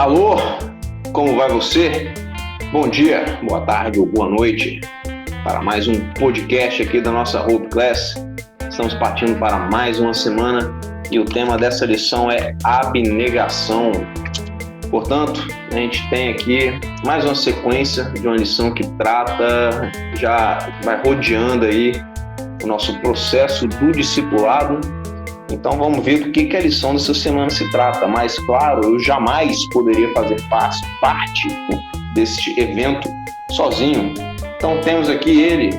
Alô, como vai você? Bom dia, boa tarde ou boa noite para mais um podcast aqui da nossa Hope Class. Estamos partindo para mais uma semana e o tema dessa lição é abnegação. Portanto, a gente tem aqui mais uma sequência de uma lição que trata, já vai rodeando aí o nosso processo do discipulado. Então vamos ver do que a lição dessa semana se trata. Mas claro, eu jamais poderia fazer parte deste evento sozinho. Então temos aqui ele,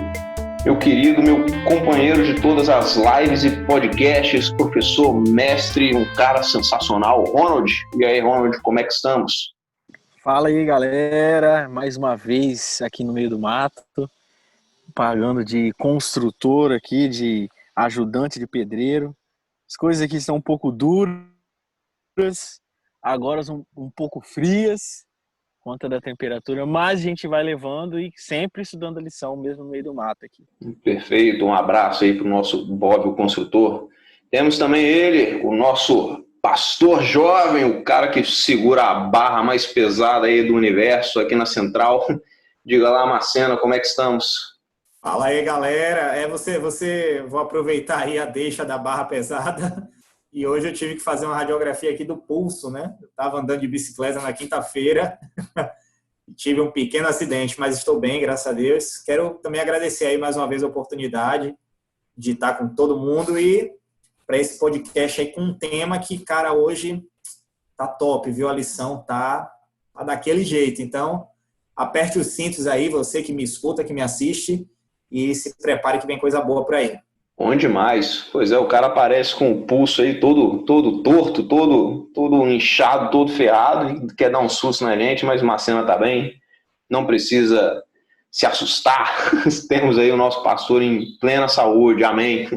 meu querido, meu companheiro de todas as lives e podcasts, professor, mestre, um cara sensacional, Ronald. E aí, Ronald, como é que estamos? Fala aí, galera, mais uma vez aqui no meio do mato, pagando de construtor aqui, de ajudante de pedreiro. As coisas aqui estão um pouco duras, agora são um pouco frias, conta da temperatura, mas a gente vai levando e sempre estudando a lição, mesmo no meio do mato aqui. Perfeito, um abraço aí para o nosso Bob, o construtor. Temos também ele, o nosso pastor jovem, o cara que segura a barra mais pesada aí do universo aqui na Central. Diga lá, Marcena, como é que estamos? Fala aí, galera. Vou aproveitar aí a deixa da barra pesada. E hoje eu tive que fazer uma radiografia aqui do pulso, né? Eu estava andando de bicicleta na quinta-feira e tive um pequeno acidente, mas estou bem, graças a Deus. Quero também agradecer aí mais uma vez a oportunidade de estar com todo mundo e para esse podcast aí com um tema que, cara, hoje tá top, viu? A lição tá daquele jeito. Então, aperte os cintos aí, você que me escuta, que me assiste, e se prepare que vem coisa boa por aí. Bom demais. Pois é, o cara aparece com o pulso aí todo torto, todo inchado, todo ferrado, quer dar um susto na gente, mas o Marcena tá bem, não precisa se assustar. Temos aí o nosso pastor em plena saúde, amém.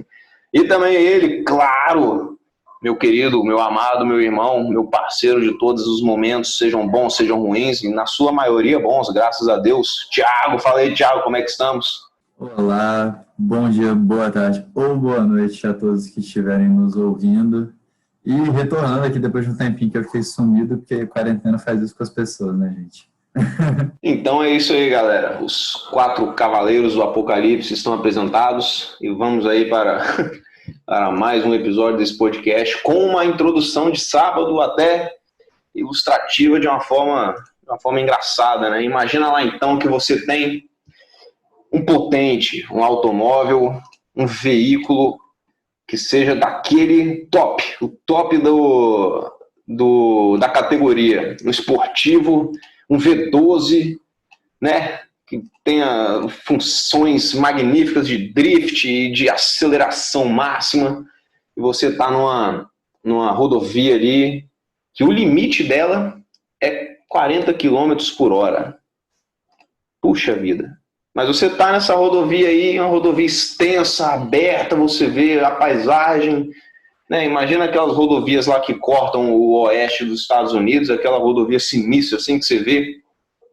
E também ele, claro, meu querido, meu amado, meu irmão, meu parceiro de todos os momentos, sejam bons, sejam ruins, e na sua maioria bons, graças a Deus. Tiago, fala aí, Tiago, como é que estamos? Olá, bom dia, boa tarde ou boa noite a todos que estiverem nos ouvindo. E retornando aqui depois de um tempinho que eu fiquei sumido, porque a quarentena faz isso com as pessoas, né, gente? Então é isso aí, galera. Os 4 cavaleiros do Apocalipse estão apresentados e vamos aí para mais um episódio desse podcast com uma introdução de sábado até ilustrativa de uma forma engraçada, né? Imagina lá então que você tem um potente, um automóvel, um veículo que seja daquele top, o top da categoria, um esportivo, um V12, né, que tenha funções magníficas de drift e de aceleração máxima, e você está numa rodovia ali, que o limite dela é 40 km por hora. Puxa vida. Mas você está nessa rodovia aí, uma rodovia extensa, aberta, você vê a paisagem, né? Imagina aquelas rodovias lá que cortam o oeste dos Estados Unidos, aquela rodovia sinistra, assim, que você vê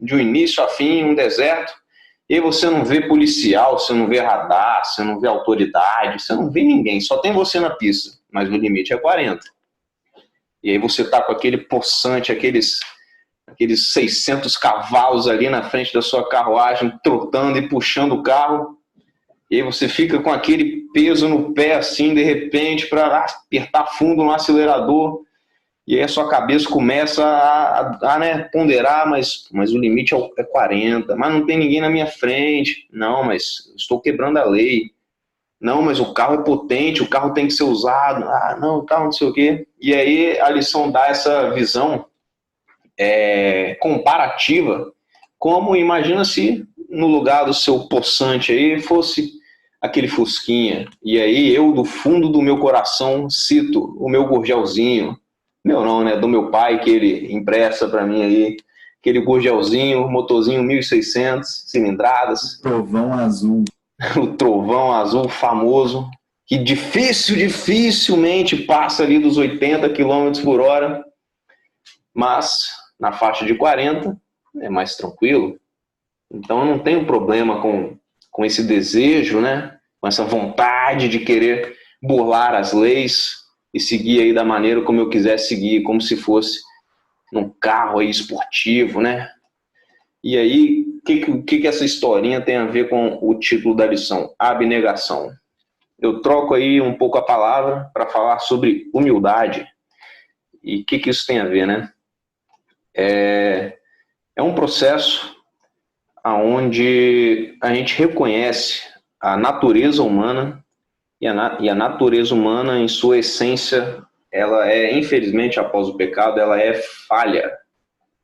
de um início a fim, um deserto, e aí você não vê policial, você não vê radar, você não vê autoridade, você não vê ninguém, só tem você na pista, mas o limite é 40. E aí você está com aquele possante, aqueles 600 cavalos ali na frente da sua carruagem, trotando e puxando o carro, e aí você fica com aquele peso no pé, assim, de repente, para apertar fundo no acelerador, e aí a sua cabeça começa a né, ponderar, mas o limite é 40, mas não tem ninguém na minha frente, não, mas estou quebrando a lei, não, mas o carro é potente, o carro tem que ser usado, não, o carro não sei o quê, e aí a lição dá essa visão comparativa, como imagina se no lugar do seu possante aí fosse aquele Fusquinha, e aí eu do fundo do meu coração cito o meu Gurgelzinho, meu não, né, do meu pai, que ele empresta para mim aí, aquele Gurgelzinho, motorzinho 1600 cilindradas, Trovão azul. o trovão azul famoso, que dificilmente passa ali dos 80 km por hora, mas na faixa de 40 é mais tranquilo. Então eu não tenho problema com esse desejo, né? Com essa vontade de querer burlar as leis e seguir aí da maneira como eu quiser seguir, como se fosse num carro aí esportivo, né? E aí, o que essa historinha tem a ver com o título da lição? Abnegação. Eu troco aí um pouco a palavra para falar sobre humildade. E o que isso tem a ver, né? É um processo onde a gente reconhece a natureza humana e a natureza humana, em sua essência, ela é, infelizmente, após o pecado, ela é falha.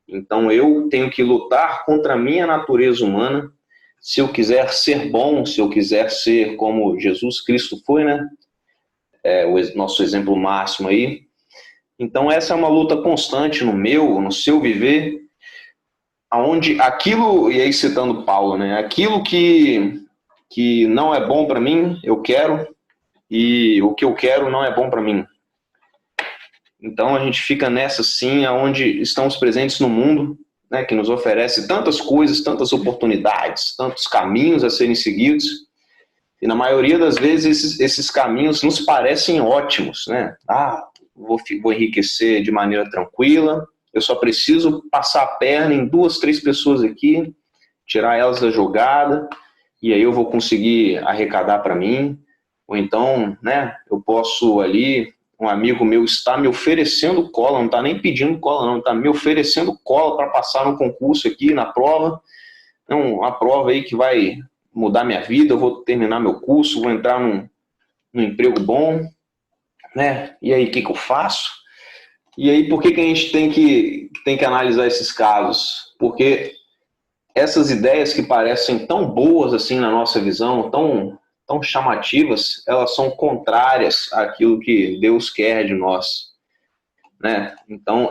Então eu tenho que lutar contra a minha natureza humana se eu quiser ser bom, se eu quiser ser como Jesus Cristo foi, né? O nosso exemplo máximo aí. Então essa é uma luta constante no seu viver, aonde aquilo, e aí citando Paulo, né? Aquilo que não é bom para mim, eu quero, e o que eu quero não é bom para mim. Então a gente fica nessa sim, aonde estamos presentes no mundo, né, que nos oferece tantas coisas, tantas oportunidades, tantos caminhos a serem seguidos, e na maioria das vezes esses caminhos nos parecem ótimos, né? Vou enriquecer de maneira tranquila, eu só preciso passar a perna em 2, 3 pessoas aqui, tirar elas da jogada, e aí eu vou conseguir arrecadar para mim, ou então, né, eu posso ali, um amigo meu está me oferecendo cola, não está nem pedindo cola não, está me oferecendo cola para passar no concurso aqui, na prova, uma prova aí que vai mudar minha vida, eu vou terminar meu curso, vou entrar num emprego bom, né, e aí o que eu faço? E aí por que a gente tem que analisar esses casos? Porque essas ideias que parecem tão boas assim na nossa visão, tão chamativas, elas são contrárias àquilo que Deus quer de nós, né? Então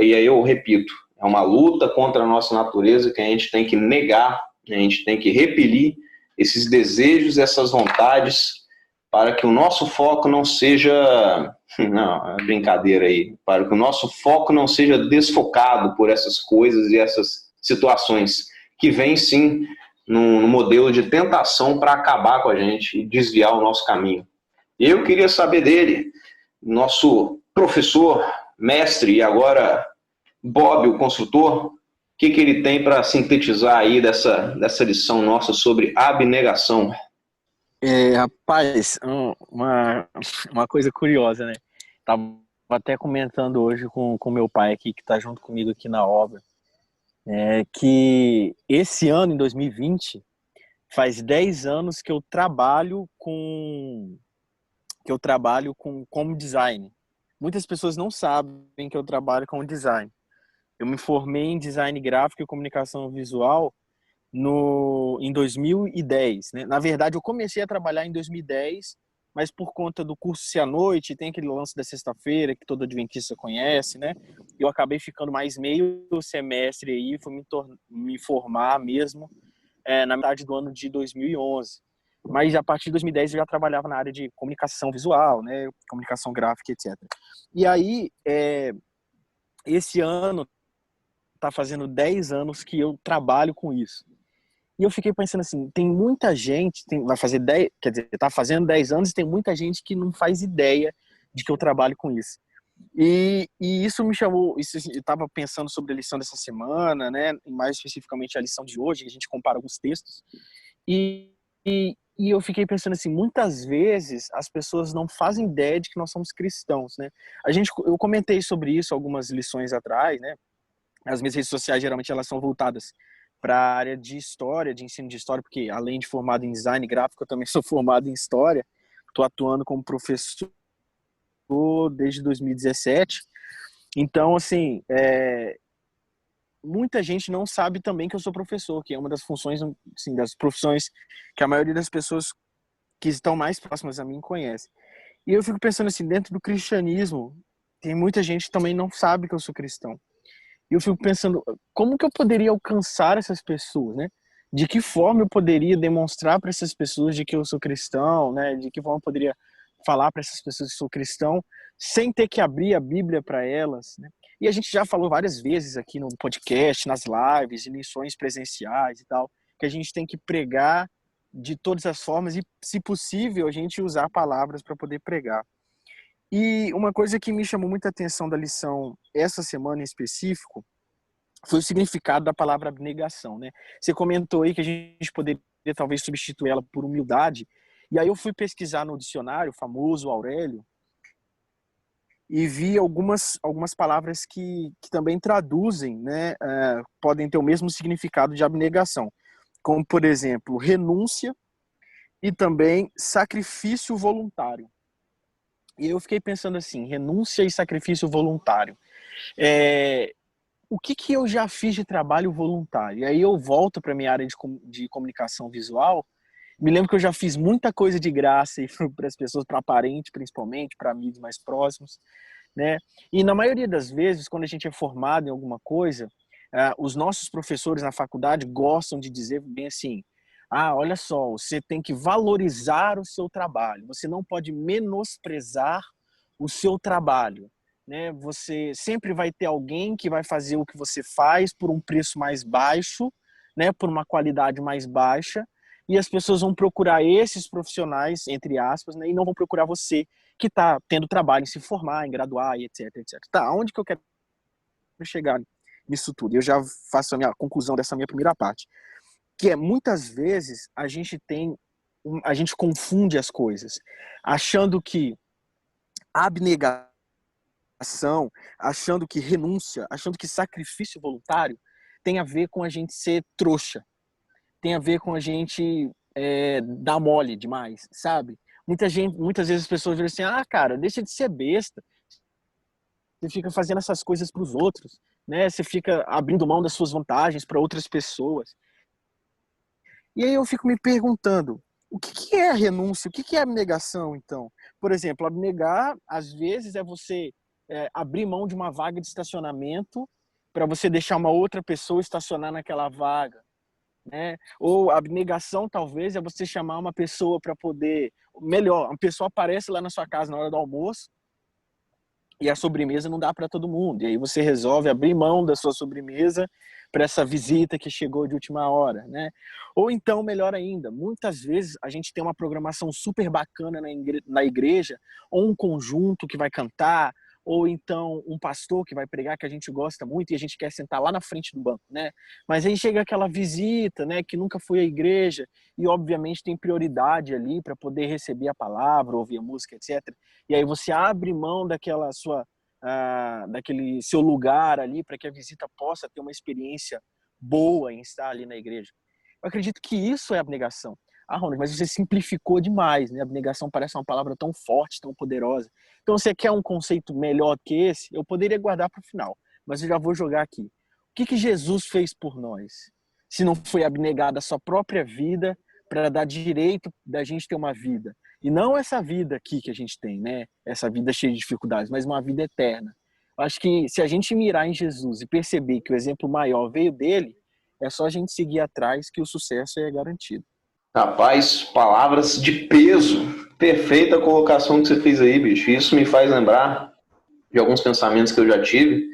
e aí eu repito, é uma luta contra a nossa natureza que a gente tem que negar, a gente tem que repelir esses desejos, essas vontades, para que o nosso foco não seja, não, é brincadeira aí, para que o nosso foco não seja desfocado por essas coisas e essas situações que vêm sim no modelo de tentação para acabar com a gente e desviar o nosso caminho. Eu queria saber dele, nosso professor, mestre e agora Bob, o construtor, o que ele tem para sintetizar aí dessa lição nossa sobre abnegação? Rapaz, uma coisa curiosa, né? Tava até comentando hoje com meu pai aqui, que tá junto comigo aqui na obra, que esse ano, em 2020, faz 10 anos que eu trabalho como design. Muitas pessoas não sabem que eu trabalho com design. Eu me formei em design gráfico e comunicação visual em 2010, né? Na verdade, eu comecei a trabalhar em 2010, mas por conta do curso ser à noite, tem aquele lance da sexta-feira que todo adventista conhece, né? Eu acabei ficando mais meio semestre aí, fui me formar mesmo na metade do ano de 2011. Mas a partir de 2010 eu já trabalhava na área de comunicação visual, né? Comunicação gráfica, etc. E aí, esse ano tá fazendo 10 anos que eu trabalho com isso. E eu fiquei pensando assim, tem muita gente, vai fazer 10, quer dizer, tá fazendo 10 anos e tem muita gente que não faz ideia de que eu trabalho com isso. E isso me chamou, eu estava pensando sobre a lição dessa semana, né, mais especificamente a lição de hoje, que a gente compara alguns textos, e eu fiquei pensando assim, muitas vezes as pessoas não fazem ideia de que nós somos cristãos, né? Eu comentei sobre isso algumas lições atrás, né? As minhas redes sociais geralmente elas são voltadas para a área de história, de ensino de história, porque além de formado em design gráfico, eu também sou formado em história. Estou atuando como professor desde 2017. Então, assim, muita gente não sabe também que eu sou professor, que é uma das funções, assim, das profissões que a maioria das pessoas que estão mais próximas a mim conhece. E eu fico pensando assim, dentro do cristianismo, tem muita gente que também não sabe que eu sou cristão. E eu fico pensando, como que eu poderia alcançar essas pessoas, né? De que forma eu poderia demonstrar para essas pessoas de que eu sou cristão, né? De que forma eu poderia falar para essas pessoas que sou cristão, sem ter que abrir a Bíblia para elas, né? E a gente já falou várias vezes aqui no podcast, nas lives, em lições presenciais e tal, que a gente tem que pregar de todas as formas e, se possível, a gente usar palavras para poder pregar. E uma coisa que me chamou muita atenção da lição essa semana em específico foi o significado da palavra abnegação, né? Você comentou aí que a gente poderia talvez substituir ela por humildade, e aí eu fui pesquisar no dicionário, o famoso Aurélio, e vi algumas palavras que também traduzem, né, podem ter o mesmo significado de abnegação, como, por exemplo, renúncia e também sacrifício voluntário. E eu fiquei pensando assim, renúncia e sacrifício voluntário. O que eu já fiz de trabalho voluntário? E aí eu volto para a minha área de comunicação visual. Me lembro que eu já fiz muita coisa de graça para as pessoas, para parentes principalmente, para amigos mais próximos, né? E na maioria das vezes, quando a gente é formado em alguma coisa, os nossos professores na faculdade gostam de dizer bem assim: olha só, você tem que valorizar o seu trabalho, você não pode menosprezar o seu trabalho, né? Você sempre vai ter alguém que vai fazer o que você faz por um preço mais baixo, né? Por uma qualidade mais baixa, e as pessoas vão procurar esses profissionais, entre aspas, né? E não vão procurar você, que está tendo trabalho em se formar, em graduar, e etc, etc. Tá, onde que eu quero chegar nisso tudo? Eu já faço a minha conclusão dessa minha primeira parte, que é, muitas vezes, a gente confunde as coisas, achando que abnegação, achando que renúncia, achando que sacrifício voluntário tem a ver com a gente ser trouxa, tem a ver com a gente dar mole demais, sabe? Muitas vezes as pessoas dizem assim: cara, deixa de ser besta. Você fica fazendo essas coisas para os outros, né? Você fica abrindo mão das suas vantagens para outras pessoas. E aí eu fico me perguntando, o que é a renúncia? O que é a abnegação, então? Por exemplo, abnegar, às vezes, é você abrir mão de uma vaga de estacionamento para você deixar uma outra pessoa estacionar naquela vaga, né? Ou a abnegação, talvez, é você chamar uma pessoa para poder... Melhor, uma pessoa aparece lá na sua casa na hora do almoço e a sobremesa não dá para todo mundo. E aí você resolve abrir mão da sua sobremesa para essa visita que chegou de última hora, né? Ou então, melhor ainda, muitas vezes a gente tem uma programação super bacana na igreja, ou um conjunto que vai cantar, ou então um pastor que vai pregar, que a gente gosta muito e a gente quer sentar lá na frente do banco, né? Mas aí chega aquela visita, né, que nunca foi à igreja e obviamente tem prioridade ali para poder receber a palavra, ouvir a música, etc. E aí você abre mão daquele seu lugar ali para que a visita possa ter uma experiência boa em estar ali na igreja. Eu acredito que isso é abnegação. Ronald, mas você simplificou demais, né? Abnegação parece uma palavra tão forte, tão poderosa. Então, você quer um conceito melhor que esse? Eu poderia guardar para o final, mas eu já vou jogar aqui. O que Jesus fez por nós? Se não foi abnegar da sua própria vida para dar direito da gente ter uma vida. E não essa vida aqui que a gente tem, né? Essa vida cheia de dificuldades, mas uma vida eterna. Eu acho que se a gente mirar em Jesus e perceber que o exemplo maior veio dele, é só a gente seguir atrás que o sucesso é garantido. Rapaz, palavras de peso. Perfeita colocação que você fez aí, bicho. Isso me faz lembrar de alguns pensamentos que eu já tive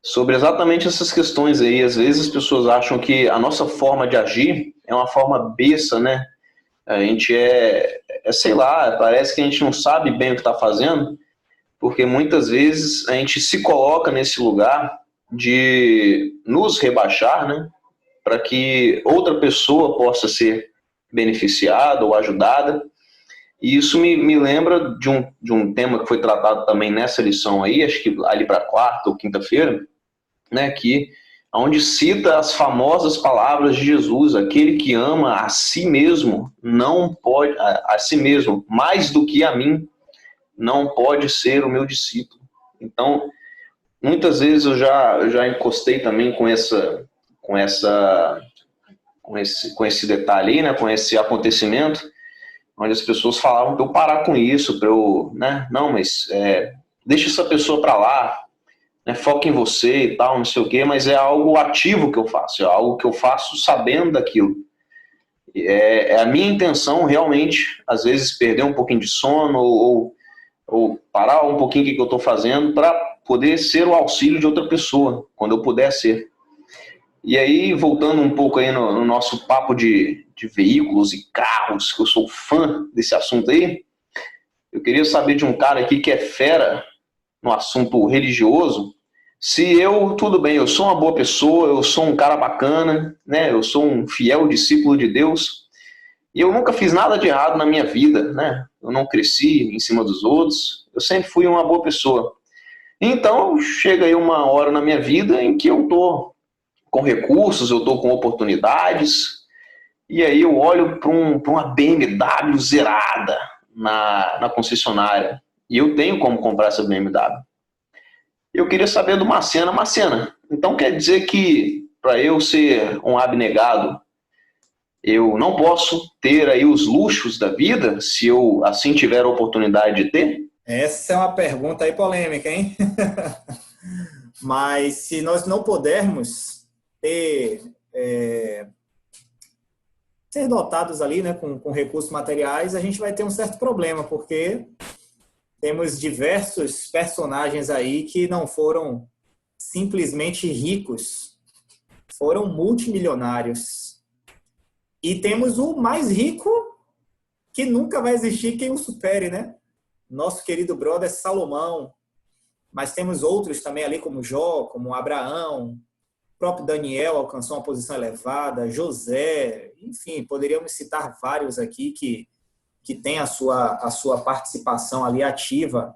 sobre exatamente essas questões aí. Às vezes as pessoas acham que a nossa forma de agir é uma forma besta, né? A gente sei lá, parece que a gente não sabe bem o que está fazendo, porque muitas vezes a gente se coloca nesse lugar de nos rebaixar, né? Para que outra pessoa possa ser beneficiada ou ajudada. E isso me lembra de um tema que foi tratado também nessa lição aí, acho que ali para quarta ou quinta-feira, né, que onde cita as famosas palavras de Jesus: aquele que ama a si mesmo não pode, a si mesmo mais do que a mim, não pode ser o meu discípulo. Então, muitas vezes eu já encostei também com esse detalhe aí, né, com esse acontecimento, onde as pessoas falavam para eu parar com isso, para eu, né, não, mas deixa essa pessoa para lá, né, foca em você e tal, não sei o quê, mas é algo ativo que eu faço, é algo que eu faço sabendo daquilo. É a minha intenção realmente, às vezes, perder um pouquinho de sono ou parar um pouquinho o que eu estou fazendo para poder ser o auxílio de outra pessoa, quando eu puder ser. E aí, voltando um pouco aí no nosso papo de veículos e carros, que eu sou fã desse assunto aí, Eu queria saber de um cara aqui que é fera no assunto religioso, se eu, tudo bem, eu sou uma boa pessoa, eu sou um cara bacana, né? Eu sou um fiel discípulo de Deus, e eu nunca fiz nada de errado na minha vida, né? Eu não cresci em cima dos outros, eu sempre fui uma boa pessoa. Então, chega aí uma hora na minha vida em que eu tô com recursos, eu tô com oportunidades, e aí eu olho para uma BMW zerada na concessionária, e eu tenho como comprar essa BMW. Eu queria saber do Macena. Macena, então quer dizer que para eu ser um abnegado, eu não posso ter aí os luxos da vida, se eu assim tiver a oportunidade de ter? Essa é uma pergunta aí polêmica, hein? Mas se nós não pudermos ter, ser dotados ali, né, com recursos materiais, a gente vai ter um certo problema, porque temos diversos personagens aí que não foram simplesmente ricos, foram multimilionários. E temos o mais rico que nunca vai existir quem o supere, né? Nosso querido brother Salomão. Mas temos outros também ali, como Jó, como Abraão, o próprio Daniel alcançou uma posição elevada, José, enfim, poderíamos citar vários aqui que têm a sua participação ali ativa,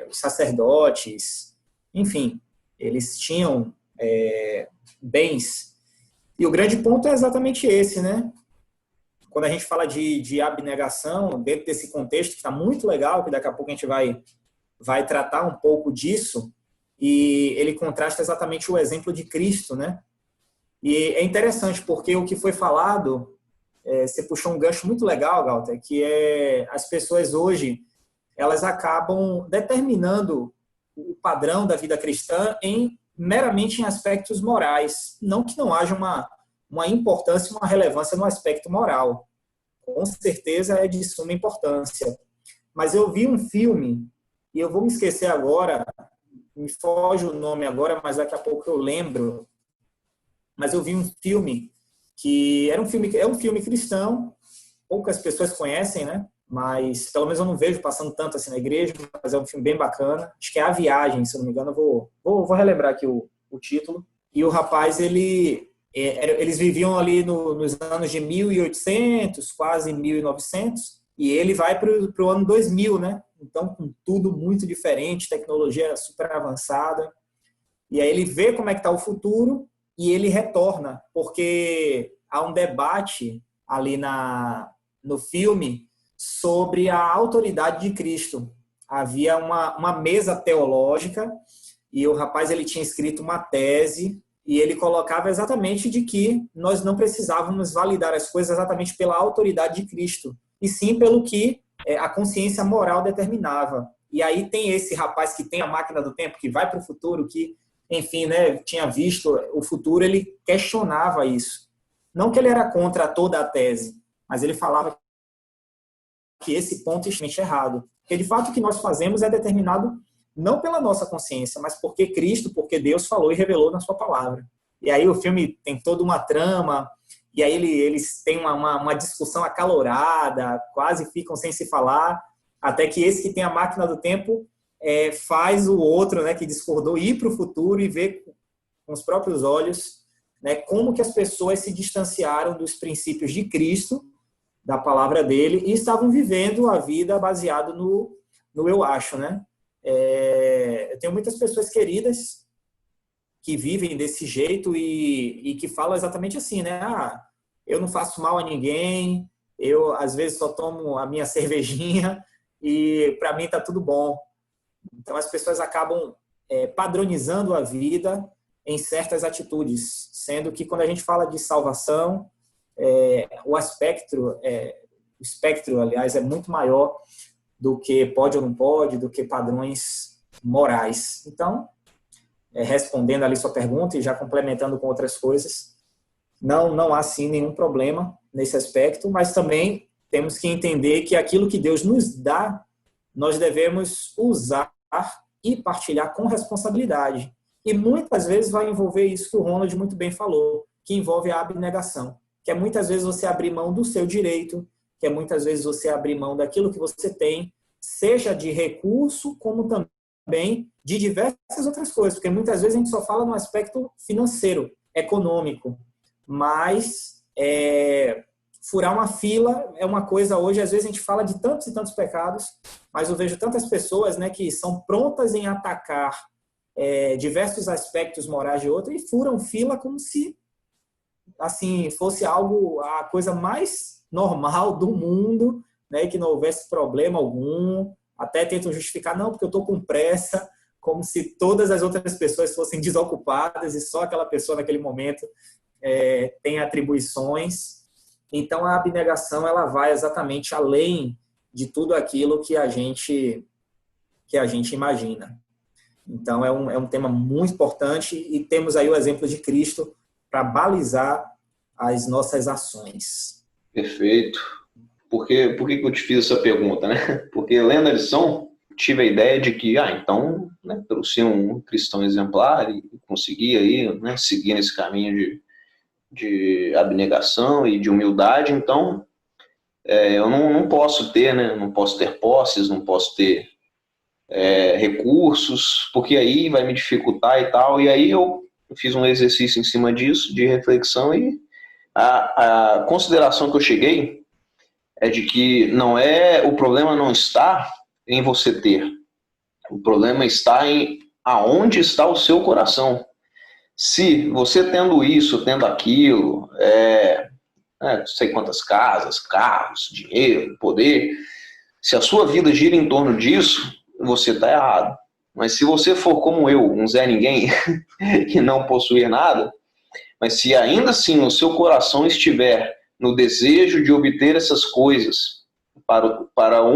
os sacerdotes, enfim, eles tinham bens. E o grande ponto é exatamente esse, né? Quando a gente fala de abnegação, dentro desse contexto, que está muito legal, que daqui a pouco a gente vai tratar um pouco disso, e ele contrasta exatamente o exemplo de Cristo, né? E é interessante, porque o que foi falado, você puxou um gancho muito legal, Galter, que é as pessoas hoje, elas acabam determinando o padrão da vida cristã meramente em aspectos morais. Não que não haja uma importância, uma relevância no aspecto moral. Com certeza é de suma importância. Mas eu vi um filme, e eu vou me esquecer agora, me foge o nome agora, mas daqui a pouco eu lembro. Mas eu vi um filme que é um filme cristão, poucas pessoas conhecem, né? Mas pelo menos eu não vejo passando tanto assim na igreja, mas é um filme bem bacana. Acho que é A Viagem, se eu não me engano, eu vou relembrar aqui o título. E o rapaz, eles viviam ali nos anos de 1800, quase 1900, e ele vai para o ano 2000, né? Então, com tudo muito diferente, tecnologia super avançada. E aí ele vê como é que está o futuro e ele retorna, porque há um debate ali no filme sobre a autoridade de Cristo. Havia uma mesa teológica e o rapaz ele tinha escrito uma tese e ele colocava exatamente de que nós não precisávamos validar as coisas exatamente pela autoridade de Cristo, e sim pelo que a consciência moral determinava. E aí tem esse rapaz que tem a máquina do tempo, que vai para o futuro, que, enfim, né, tinha visto o futuro, ele questionava isso. Não que ele era contra toda a tese, mas ele falava que esse ponto é extremamente errado. Porque, de fato, o que nós fazemos é determinado não pela nossa consciência, mas porque Cristo, porque Deus falou e revelou na sua palavra. E aí o filme tem toda uma trama, e aí eles têm uma discussão acalorada, quase ficam sem se falar, até que esse que tem a máquina do tempo faz o outro, né, que discordou, ir para o futuro e ver com os próprios olhos, né, como que as pessoas se distanciaram dos princípios de Cristo, da palavra dele, e estavam vivendo a vida baseado no eu acho, né? Eu tenho muitas pessoas queridas que vivem desse jeito e que falam exatamente assim, né? Eu não faço mal a ninguém, eu às vezes só tomo a minha cervejinha e para mim tá tudo bom. Então as pessoas acabam padronizando a vida em certas atitudes, sendo que quando a gente fala de salvação, o espectro, aliás, é muito maior do que pode ou não pode, do que padrões morais. Então, respondendo ali sua pergunta e já complementando com outras coisas, não há sim nenhum problema nesse aspecto, mas também temos que entender que aquilo que Deus nos dá, nós devemos usar e partilhar com responsabilidade. E muitas vezes vai envolver isso que o Ronald muito bem falou, que envolve a abnegação, que é muitas vezes você abrir mão do seu direito, que é muitas vezes você abrir mão daquilo que você tem, seja de recurso, como também de diversas outras coisas, porque muitas vezes a gente só fala no aspecto financeiro, econômico, mas furar uma fila é uma coisa hoje, às vezes a gente fala de tantos e tantos pecados, mas eu vejo tantas pessoas, né, que são prontas em atacar diversos aspectos morais de outra e furam fila como se assim fosse algo, a coisa mais normal do mundo, né, que não houvesse problema algum, até tentam justificar, não, porque eu estou com pressa, como se todas as outras pessoas fossem desocupadas e só aquela pessoa naquele momento tem atribuições. Então a abnegação ela vai exatamente além de tudo aquilo que a gente imagina. Então é um tema muito importante e temos aí o exemplo de Cristo para balizar as nossas ações. Perfeito. Por que eu te fiz essa pergunta, né? Porque lendo a lição, tive a ideia de que, então, né, por ser um cristão exemplar e conseguir aí, né, seguir nesse caminho de abnegação e de humildade, então eu não posso ter, né? Não posso ter posses, não posso ter recursos, porque aí vai me dificultar e tal. E aí eu fiz um exercício em cima disso, de reflexão, e a consideração que eu cheguei é de que o problema não está em você ter, o problema está em aonde está o seu coração. Se você tendo isso, tendo aquilo, não sei quantas casas, carros, dinheiro, poder, se a sua vida gira em torno disso, você está errado. Mas se você for como eu, um Zé Ninguém, que não possuir nada, mas se ainda assim o seu coração estiver no desejo de obter essas coisas para o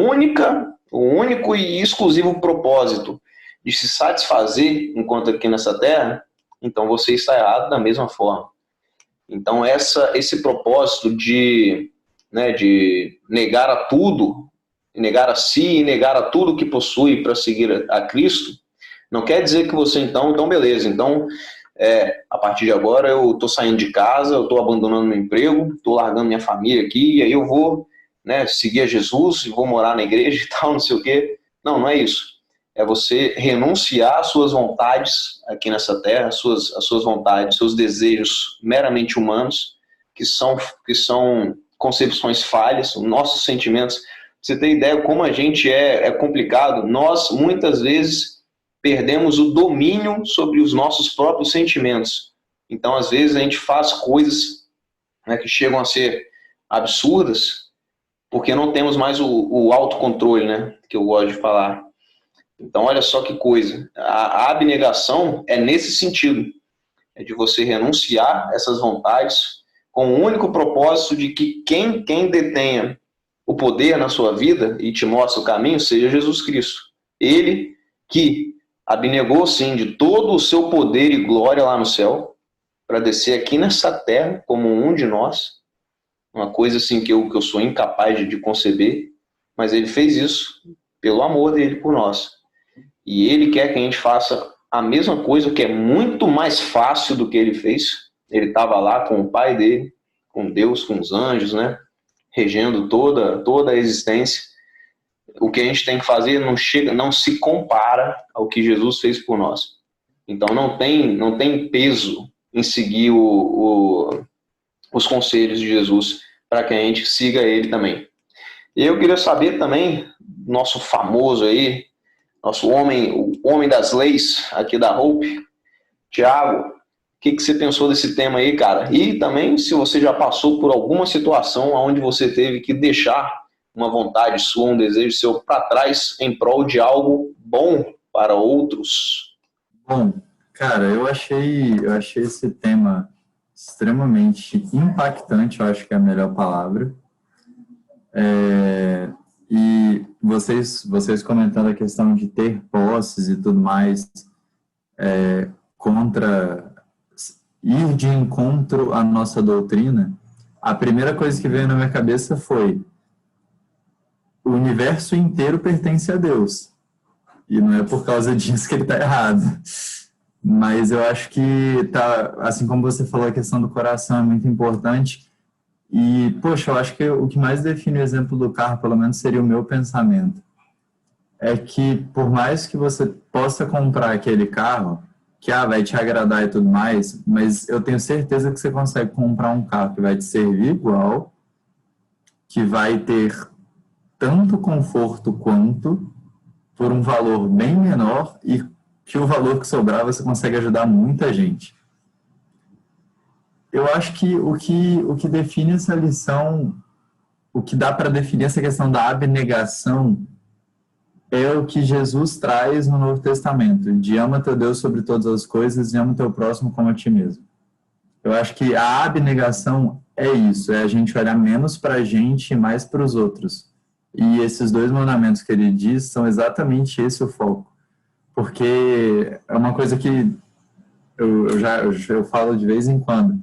único e exclusivo propósito de se satisfazer enquanto aqui nessa terra, então você está errado da mesma forma. Então esse propósito de negar a tudo, negar a si e negar a tudo que possui para seguir a Cristo, não quer dizer que você então beleza, então a partir de agora eu estou saindo de casa, eu estou abandonando meu emprego, estou largando minha família aqui, e aí eu vou seguir a Jesus e vou morar na igreja e tal, não sei o quê. Não é isso. É você renunciar às suas vontades aqui nessa terra, às suas vontades, seus desejos meramente humanos, que são concepções falhas, nossos sentimentos. Você tem ideia como a gente é complicado? Nós, muitas vezes, perdemos o domínio sobre os nossos próprios sentimentos. Então, às vezes, a gente faz coisas que chegam a ser absurdas porque não temos mais o autocontrole, né, que eu gosto de falar. Então, olha só que coisa. A abnegação é nesse sentido. É de você renunciar a essas vontades com o único propósito de que quem detenha o poder na sua vida e te mostra o caminho seja Jesus Cristo. Ele que abnegou, sim, de todo o seu poder e glória lá no céu para descer aqui nessa terra como um de nós. Uma coisa assim que eu sou incapaz de conceber, mas ele fez isso pelo amor dele por nós. E ele quer que a gente faça a mesma coisa, que é muito mais fácil do que ele fez. Ele estava lá com o pai dele, com Deus, com os anjos, né? Regendo toda a existência. O que a gente tem que fazer não se compara ao que Jesus fez por nós. Então não tem peso em seguir os conselhos de Jesus para que a gente siga ele também. E eu queria saber também, nosso famoso aí, nosso o homem das leis aqui da Hope, Thiago, o que você pensou desse tema aí, cara? E também se você já passou por alguma situação onde você teve que deixar uma vontade sua, um desejo seu para trás em prol de algo bom para outros. Bom, cara, eu achei esse tema extremamente impactante, eu acho que é a melhor palavra. E vocês comentando a questão de ter posses e tudo mais, contra ir de encontro à nossa doutrina, a primeira coisa que veio na minha cabeça foi: o universo inteiro pertence a Deus. E não é por causa disso que ele está errado. Mas eu acho que, assim como você falou, a questão do coração é muito importante. E, poxa, eu acho que o que mais define o exemplo do carro, pelo menos seria o meu pensamento, é que por mais que você possa comprar aquele carro, que vai te agradar e tudo mais, mas eu tenho certeza que você consegue comprar um carro que vai te servir igual, que vai ter tanto conforto quanto, por um valor bem menor, e que o valor que sobrar você consegue ajudar muita gente. Eu acho que o que define essa lição, o que dá para definir essa questão da abnegação, é o que Jesus traz no Novo Testamento, de ama teu Deus sobre todas as coisas e ama teu próximo como a ti mesmo. Eu acho que a abnegação é isso, é a gente olhar menos para a gente e mais para os outros. E esses dois mandamentos que ele diz são exatamente esse o foco. Porque é uma coisa que eu falo de vez em quando.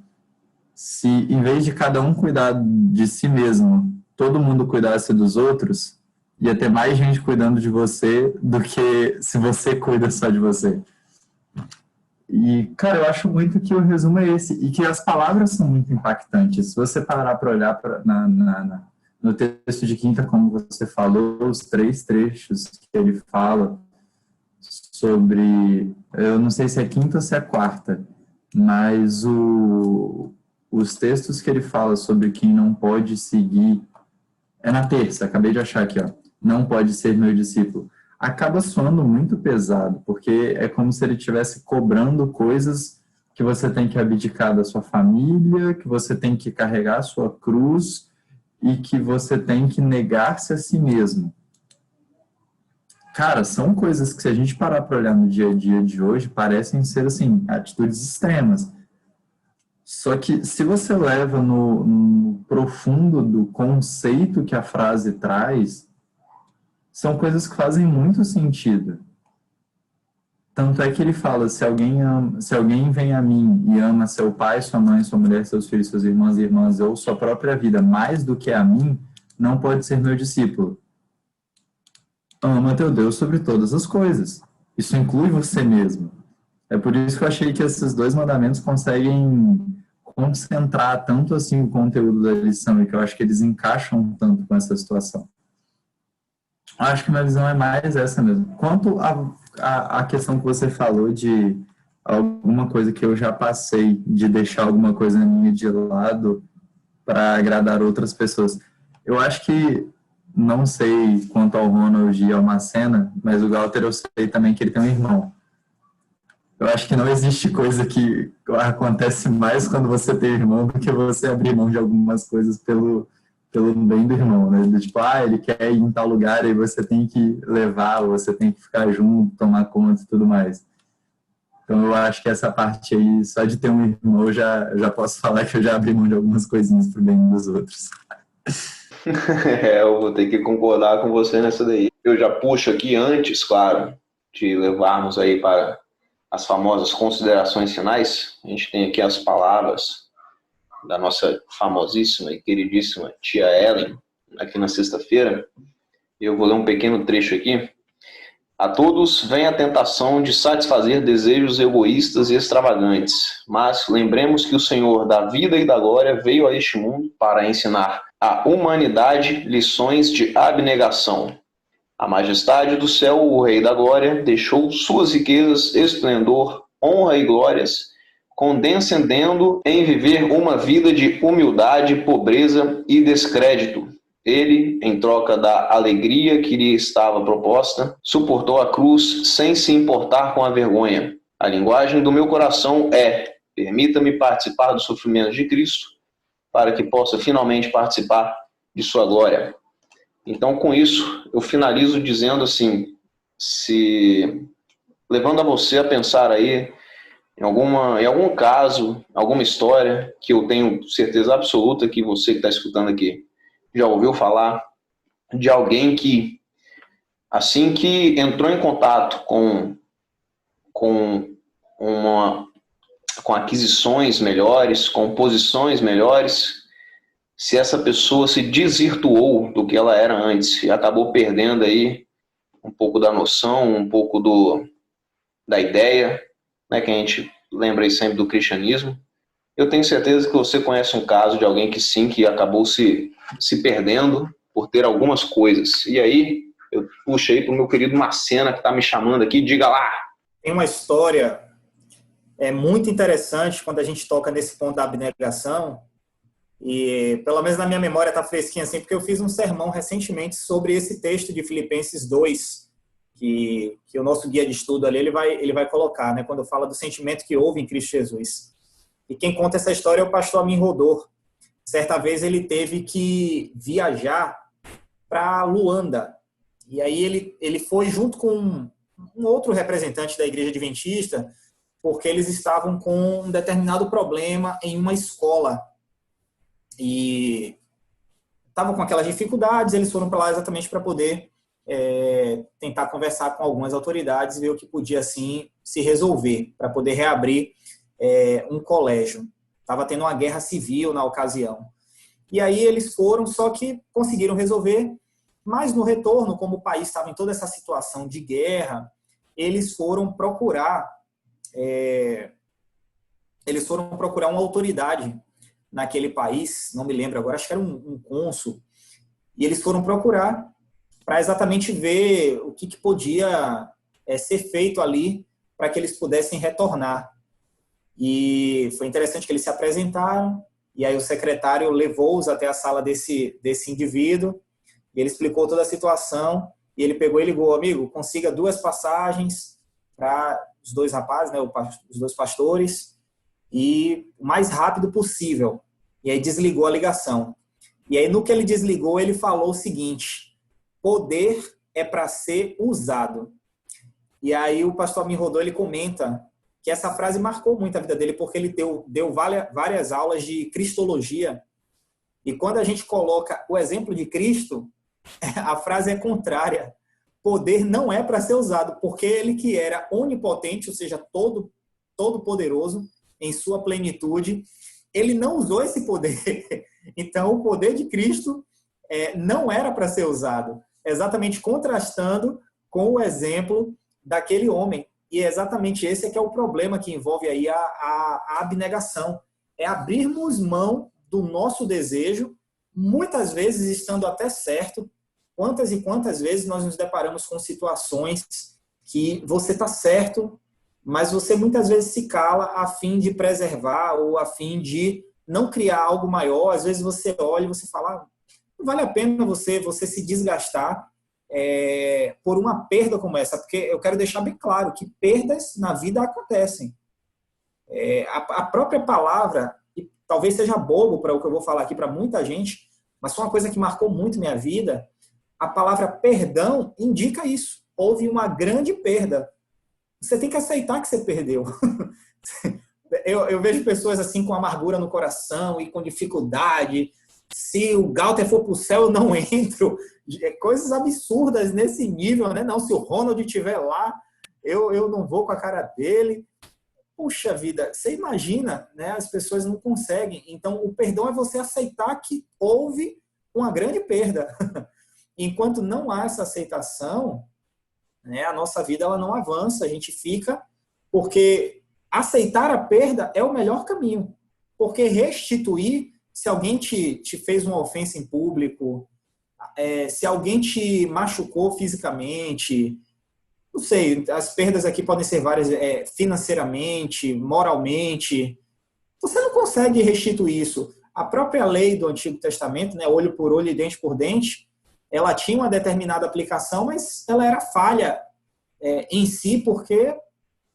Se em vez de cada um cuidar de si mesmo, todo mundo cuidasse dos outros, ia ter mais gente cuidando de você do que se você cuida só de você. E, cara, eu acho muito que o resumo é esse, e que as palavras são muito impactantes. Se você parar para olhar no texto de quinta, como você falou, os 3 trechos que ele fala sobre, eu não sei se é quinta ou se é quarta, mas os textos que ele fala sobre quem não pode seguir, é na terça, acabei de achar aqui, ó, não pode ser meu discípulo, acaba soando muito pesado, porque é como se ele estivesse cobrando coisas que você tem que abdicar da sua família, que você tem que carregar a sua cruz e que você tem que negar-se a si mesmo. Cara, são coisas que, se a gente parar para olhar no dia a dia de hoje, parecem ser, assim, atitudes extremas. Só que, se você leva no profundo do conceito que a frase traz, são coisas que fazem muito sentido. Tanto é que ele fala, se alguém vem a mim e ama seu pai, sua mãe, sua mulher, seus filhos, seus irmãos e irmãs, ou sua própria vida, mais do que a mim, não pode ser meu discípulo. Ama teu Deus sobre todas as coisas. Isso inclui você mesmo. É por isso que eu achei que esses 2 mandamentos conseguem concentrar tanto assim o conteúdo da lição, e que eu acho que eles encaixam tanto com essa situação. Eu acho que minha visão é mais essa mesmo. Quanto à questão que você falou de alguma coisa que eu já passei, de deixar alguma coisa minha de lado para agradar outras pessoas, eu acho que, não sei quanto ao Ronald e ao Macena, mas o Galter eu sei também que ele tem um irmão. Eu acho que não existe coisa que acontece mais quando você tem irmão do que você abrir mão de algumas coisas pelo bem do irmão, né? Tipo, ele quer ir em tal lugar e você tem que levar, você tem que ficar junto, tomar conta e tudo mais. Então eu acho que essa parte aí, só de ter um irmão, eu já posso falar que eu já abri mão de algumas coisinhas pro bem dos outros. Eu vou ter que concordar com você nessa daí. Eu já puxo aqui antes, claro, de levarmos aí para as famosas considerações finais. A gente tem aqui as palavras da nossa famosíssima e queridíssima tia Ellen, aqui na sexta-feira. Eu vou ler um pequeno trecho aqui. A todos vem a tentação de satisfazer desejos egoístas e extravagantes, mas lembremos que o Senhor da vida e da glória veio a este mundo para ensinar à humanidade lições de abnegação. A majestade do céu, o Rei da glória, deixou suas riquezas, esplendor, honra e glórias, condescendendo em viver uma vida de humildade, pobreza e descrédito. Ele, em troca da alegria que lhe estava proposta, suportou a cruz sem se importar com a vergonha. A linguagem do meu coração é: permita-me participar do sofrimento de Cristo, para que possa finalmente participar de sua glória. Então, com isso, eu finalizo dizendo assim, levando a você a pensar aí em algum caso, alguma história que eu tenho certeza absoluta que você que está escutando aqui já ouviu falar, de alguém que, assim que entrou em contato com aquisições melhores, com posições melhores, se essa pessoa se desvirtuou do que ela era antes e acabou perdendo aí um pouco da noção, um pouco da ideia, né, que a gente lembra aí sempre do cristianismo. Eu tenho certeza que você conhece um caso de alguém que sim, que acabou se perdendo por ter algumas coisas. E aí, eu puxei para o meu querido Macena, que está me chamando aqui, diga lá. Tem uma história muito interessante quando a gente toca nesse ponto da abnegação, e pelo menos na minha memória está fresquinha assim, porque eu fiz um sermão recentemente sobre esse texto de Filipenses 2, que o nosso guia de estudo ali ele vai colocar, né, quando fala do sentimento que houve em Cristo Jesus. E quem conta essa história é o pastor Amin Rodor. Certa vez ele teve que viajar para Luanda. E aí ele foi junto com um outro representante da Igreja Adventista, porque eles estavam com um determinado problema em uma escola. E estavam com aquelas dificuldades, eles foram para lá exatamente para poder tentar conversar com algumas autoridades e ver o que podia, assim, se resolver, para poder reabrir um colégio. Estava tendo uma guerra civil na ocasião. E aí eles foram, só que conseguiram resolver, mas no retorno, como o país estava em toda essa situação de guerra, eles foram procurar uma autoridade naquele país, não me lembro agora, acho que era um cônsul, e eles foram procurar para exatamente ver o que podia ser feito ali para que eles pudessem retornar. E foi interessante que eles se apresentaram, e aí o secretário levou-os até a sala desse indivíduo, e ele explicou toda a situação, e ele pegou e ligou: amigo, consiga 2 passagens para os 2 rapazes, né, os 2 pastores, e o mais rápido possível. E aí desligou a ligação. E aí no que ele desligou, ele falou o seguinte: poder é para ser usado. E aí o pastor Amin Rodor, ele comenta que essa frase marcou muito a vida dele, porque ele deu várias aulas de cristologia, e quando a gente coloca o exemplo de Cristo, a frase é contrária. Poder não é para ser usado, porque ele que era onipotente, ou seja, todo poderoso em sua plenitude, ele não usou esse poder. Então, o poder de Cristo não era para ser usado, exatamente contrastando com o exemplo daquele homem. E é exatamente esse que é o problema que envolve aí a abnegação. É abrirmos mão do nosso desejo, muitas vezes estando até certo. Quantas e quantas vezes nós nos deparamos com situações que você está certo, mas você muitas vezes se cala a fim de preservar ou a fim de não criar algo maior. Às vezes você olha e você fala: não vale a pena você se desgastar por uma perda como essa, porque eu quero deixar bem claro que perdas na vida acontecem. A própria palavra, e talvez seja bobo para o que eu vou falar aqui para muita gente, mas foi uma coisa que marcou muito minha vida. A palavra perdão indica isso. Houve uma grande perda. Você tem que aceitar que você perdeu. Eu vejo pessoas assim com amargura no coração e com dificuldade. Se o Galter for para o céu, eu não entro. Coisas absurdas nesse nível, né? Não, se o Ronald estiver lá, eu não vou com a cara dele. Puxa vida, você imagina, né? As pessoas não conseguem. Então, o perdão é você aceitar que houve uma grande perda. Enquanto não há essa aceitação, né, a nossa vida ela não avança, a gente fica, porque aceitar a perda é o melhor caminho. Porque restituir, se alguém te fez uma ofensa em público, se alguém te machucou fisicamente, não sei, as perdas aqui podem ser várias, financeiramente, moralmente, você não consegue restituir isso. A própria lei do Antigo Testamento, né, olho por olho e dente por dente, ela tinha uma determinada aplicação, mas ela era falha em si, porque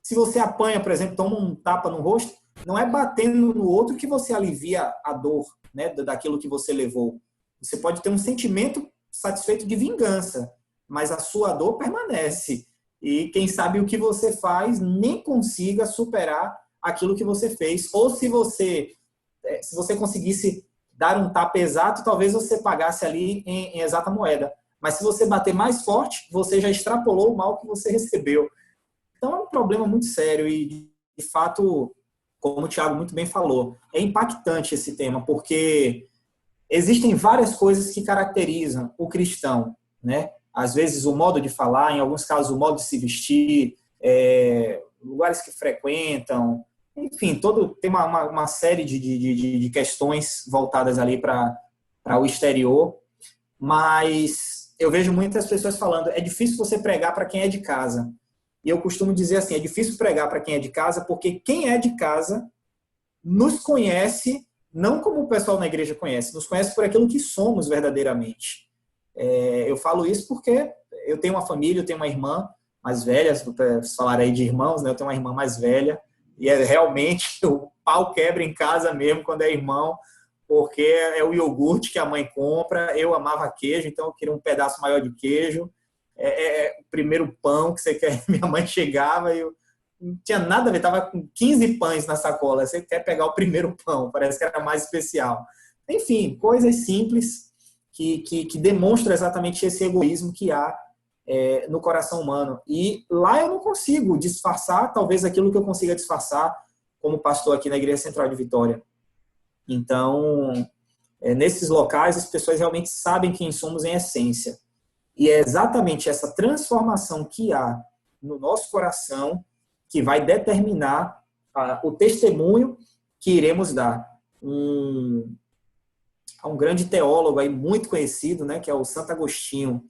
se você apanha, por exemplo, toma um tapa no rosto, não é batendo no outro que você alivia a dor, né, daquilo que você levou. Você pode ter um sentimento satisfeito de vingança, mas a sua dor permanece. E quem sabe o que você faz nem consiga superar aquilo que você fez. Ou se você conseguisse dar um tapa exato, talvez você pagasse ali em exata moeda. Mas se você bater mais forte, você já extrapolou o mal que você recebeu. Então é um problema muito sério e, de fato, como o Thiago muito bem falou, é impactante esse tema, porque existem várias coisas que caracterizam o cristão, né? Às vezes o modo de falar, em alguns casos o modo de se vestir, lugares que frequentam, enfim, tem uma série de questões voltadas ali para o exterior, mas eu vejo muitas pessoas falando, é difícil você pregar para quem é de casa. E eu costumo dizer assim, é difícil pregar para quem é de casa, porque quem é de casa nos conhece, não como o pessoal na igreja conhece, nos conhece por aquilo que somos verdadeiramente. Eu falo isso porque eu tenho uma família, eu tenho uma irmã mais velha, se falar aí de irmãos, né? Eu tenho uma irmã mais velha, e realmente o pau quebra em casa mesmo quando é irmão, porque é o iogurte que a mãe compra. Eu amava queijo, então eu queria um pedaço maior de queijo. O primeiro pão que você quer. Minha mãe chegava e eu não tinha nada a ver, estava com 15 pães na sacola. Você quer pegar o primeiro pão, parece que era mais especial. Enfim, coisas simples que demonstram exatamente esse egoísmo que há no coração humano. E lá eu não consigo disfarçar, talvez aquilo que eu consiga disfarçar como pastor aqui na Igreja Central de Vitória. Então, nesses locais, as pessoas realmente sabem quem somos em essência. E é exatamente essa transformação que há no nosso coração que vai determinar o testemunho que iremos dar. Há um grande teólogo aí muito conhecido, né, que é o Santo Agostinho.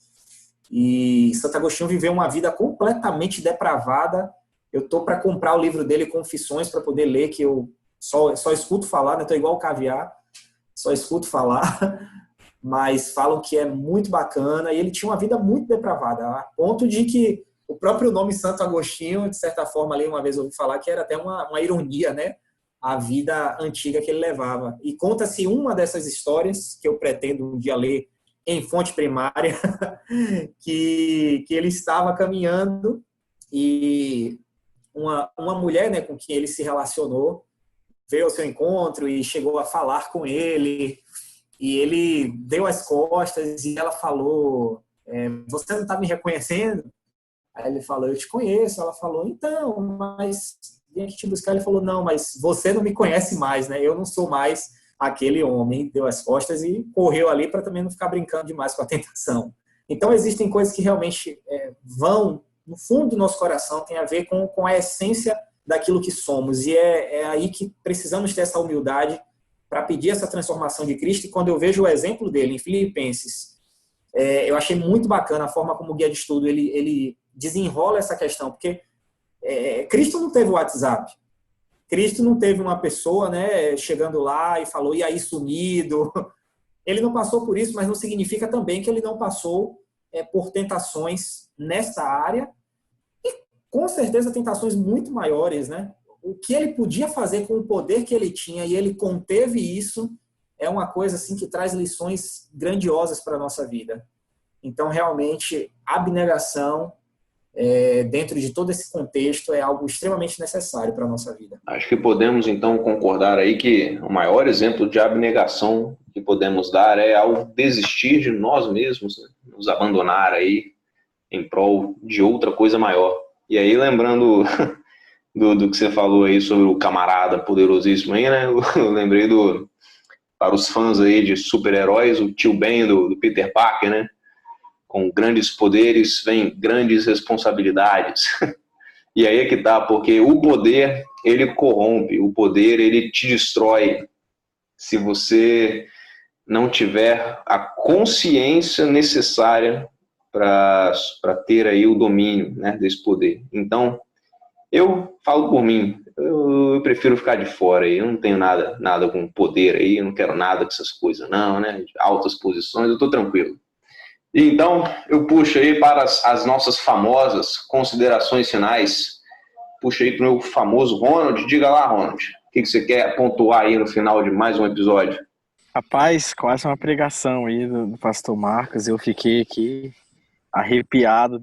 E Santo Agostinho viveu uma vida completamente depravada. Eu estou para comprar o livro dele, Confissões, para poder ler, que eu só escuto falar, né? Estou igual o caviar, só escuto falar, mas falam que é muito bacana. E ele tinha uma vida muito depravada, a ponto de que o próprio nome Santo Agostinho, de certa forma, ali uma vez eu ouvi falar que era até uma ironia, né? A vida antiga que ele levava. E conta-se uma dessas histórias, que eu pretendo um dia ler em fonte primária, que ele estava caminhando e uma mulher, né, com quem ele se relacionou veio ao seu encontro e chegou a falar com ele, e ele deu as costas e ela falou, você não está me reconhecendo? Aí ele falou, eu te conheço. Ela falou, então, mas vim aqui te buscar. Ele falou, não, mas você não me conhece mais, né? Eu não sou mais aquele homem. Deu as costas e correu ali para também não ficar brincando demais com a tentação. Então, existem coisas que realmente vão no fundo do nosso coração, tem a ver com a essência daquilo que somos. E é aí que precisamos ter essa humildade para pedir essa transformação de Cristo. E quando eu vejo o exemplo dele em Filipenses, eu achei muito bacana a forma como o guia de estudo ele desenrola essa questão, porque Cristo não teve o WhatsApp. Cristo não teve uma pessoa, né, chegando lá e falou, e aí sumido. Ele não passou por isso, mas não significa também que ele não passou por tentações nessa área, e com certeza tentações muito maiores, né? O que ele podia fazer com o poder que ele tinha, e ele conteve isso, é uma coisa assim que traz lições grandiosas para a nossa vida. Então, realmente, abnegação, dentro de todo esse contexto, é algo extremamente necessário para a nossa vida. Acho que podemos, então, concordar aí que o maior exemplo de abnegação que podemos dar é ao desistir de nós mesmos, né? Nos abandonar aí em prol de outra coisa maior. E aí, lembrando do que você falou aí sobre o camarada poderosíssimo aí, né? Eu lembrei para os fãs aí de super-heróis, o tio Ben do Peter Parker, né? Com grandes poderes vem grandes responsabilidades. E aí é que tá, porque o poder, ele corrompe, o poder, ele te destrói. Se você não tiver a consciência necessária para ter aí o domínio, né, desse poder. Então, eu falo por mim, eu prefiro ficar de fora aí, eu não tenho nada com poder aí, eu não quero nada com essas coisas não, né, de altas posições, eu tô tranquilo. Então, eu puxo aí para as nossas famosas considerações finais. Puxo aí para o meu famoso Ronald. Diga lá, Ronald, o que você quer pontuar aí no final de mais um episódio? Rapaz, quase uma pregação aí do pastor Marcos. Eu fiquei aqui arrepiado.